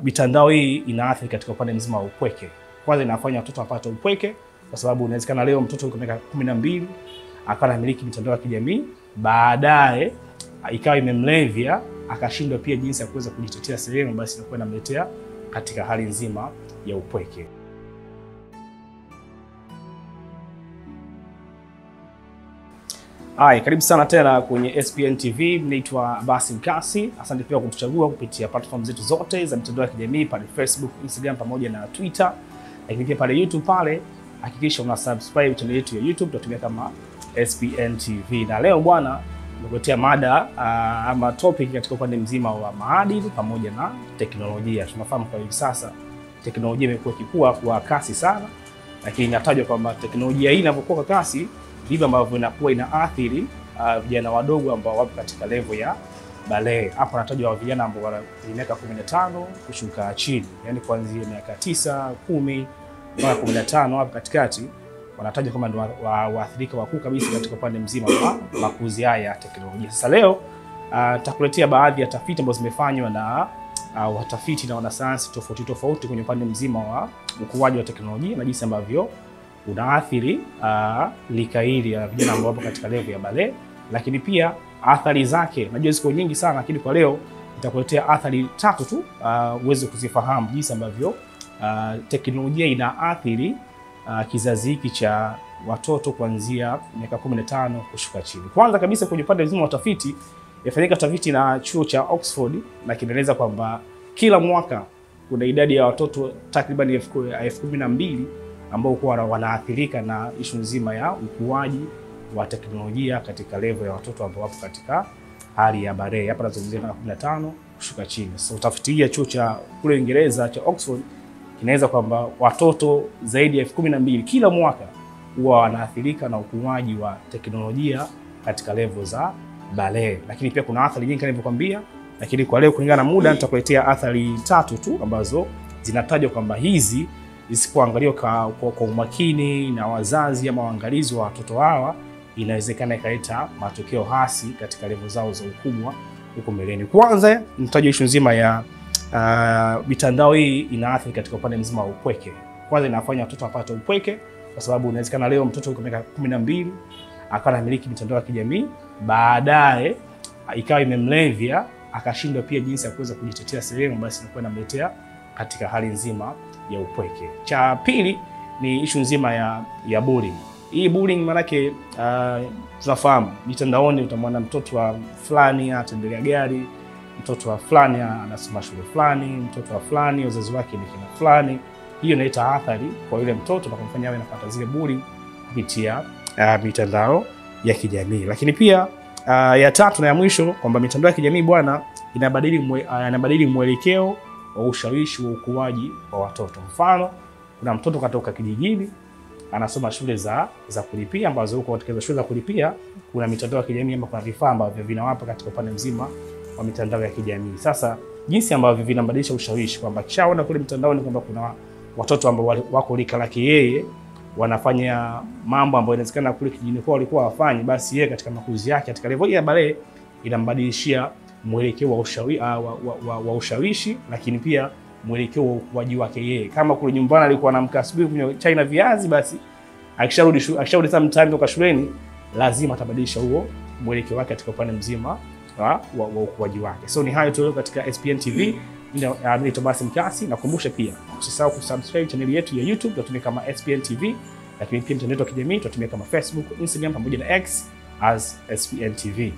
Mitandao hii inaathiri katika upande mzima wa upweke. Kwanza inafanya watoto wapate upweke kwa sababu inawezekana leo mtoto yuko miaka 12 akawa anamiliki mitandao ya kijamii, baadaye ikawa imemlevya akashindwa pia jinsi ya kuweza kujitetea sehemu, basi inakuwa inamletea katika hali nzima ya upweke. Hai, karibu sana tena kwenye SPN TV. Naitwa Abbas Mkasi. Asante pia kutuchagua kupitia platform zetu zote za mitandao ya kijamii pale Facebook, Instagram pamoja na Twitter. Lakini pia pale YouTube pale hakikisha una subscribe channel yetu ya YouTube, tunatumia kama SPN TV. Na leo bwana nimekuletea mada ama topic katika upande mzima wa maadili pamoja na teknolojia. Tunafahamu kwa hivi sasa teknolojia imekuwa ikikua kwa kasi sana, lakini inatajwa kwamba teknolojia hii inapokuwa kwa kasi ndivyo ambavyo inakuwa inaathiri vijana wadogo ambao wapo katika level ya balee. Hapa natajwa vijana ambao wana miaka 15 kushuka chini, yani kuanzia miaka 9, 10 mpaka 15 hapo katikati wanatajwa kama ndio waathirika wakuu kabisa katika upande mzima wa makuzi haya ya teknolojia. Sasa leo tutakuletea baadhi ya tafiti ambazo zimefanywa na watafiti na wanasayansi tofauti kwenye upande mzima wa ukuaji wa teknolojia na jinsi ambavyo unaathiri lika hili ya vijana ambao wapo katika level ya balee, lakini pia athari zake. Najua ziko nyingi sana, lakini kwa leo nitakuletea athari 3 tu uweze kuzifahamu jinsi ambavyo teknolojia inaathiri kizazi hiki cha watoto kuanzia miaka 15 kushuka chini. Kwanza kabisa kwenye upande mzima wa utafiti, yafanyika tafiti na chuo cha Oxford na kinaeleza kwamba kila mwaka kuna idadi ya watoto takriban 12,000 ambao kwa wanaathirika na issue nzima ya ukuaji wa teknolojia katika level ya watoto ambao wapo katika hali ya balee. Hapa nazungumzia miaka 15 kushuka chini. So utafiti ya chuo cha kule Uingereza cha Oxford kinaweza kwamba watoto zaidi ya 12,000 kila mwaka huwa wanaathirika na ukuaji wa teknolojia katika level za balee. Lakini pia kuna athari nyingi kama nilivyokuambia, lakini kwa leo kulingana na muda nitakuletea athari 3 tu ambazo zinatajwa kwamba hizi isipoangaliwa kwa umakini na wazazi ama waangalizi wa watoto hawa, inawezekana ikaleta matokeo hasi katika level zao za ukubwa huko mbeleni. Kwanza nitajua issue nzima ya mitandao hii inaathiri katika upande mzima wa upweke. Kwanza inafanya watoto wapate upweke kwa sababu inawezekana leo mtoto yuko miaka 12 akawa anamiliki mitandao ya kijamii, baadaye ikawa imemlevya akashindwa pia jinsi ya kuweza kujitetea sehemu, basi inakuwa inamletea katika hali nzima ya upweke. Cha pili ni issue nzima ya bullying. Hii bullying maana yake tunafahamu mitandaoni utamwona mtoto wa fulani atembelea gari, mtoto wa fulani anasoma shule fulani, mtoto wa fulani wazazi wake ni kina fulani. Hiyo inaita athari kwa yule mtoto na kumfanya awe anapata zile bullying kupitia mitandao ya kijamii. Lakini pia ya tatu na ya mwisho kwamba mitandao ya kijamii bwana inabadili mwelekeo wa ushawishi wa ukuaji wa watoto. Mfano, kuna mtoto katoka kijijini anasoma shule za kulipia ambazo huko katika shule za kulipia kuna mitandao ya kijamii ama kuna vifaa ambavyo vinawapa katika upande mzima wa mitandao ya kijamii. Sasa jinsi ambavyo vinabadilisha ushawishi kwamba kishaona kule mitandaoni kwamba kuna watoto ambao wako lika lake yeye wanafanya mambo ambayo inawezekana kule kijijini kwao walikuwa wafanye, basi yeye katika makuzi yake katika level ya balee inambadilishia mwelekeo wa ushawishi, lakini pia mwelekeo wa ukuaji wake yeye. Kama kule nyumbani alikuwa anamka asubuhi kunywa chai na viazi, basi akisharudi sometime kutoka shuleni lazima atabadilisha huo mwelekeo wake katika upande mzima wa ukuaji wake. So ni hayo tu katika SPN TV. Mimi Abbas Mkasi, nakumbusha pia usisahau kusubscribe channel yetu ya YouTube, tunatumia kama SPN TV, lakini pia mtandao wa kijamii tunatumia kama Facebook, Instagram pamoja na X as SPN TV.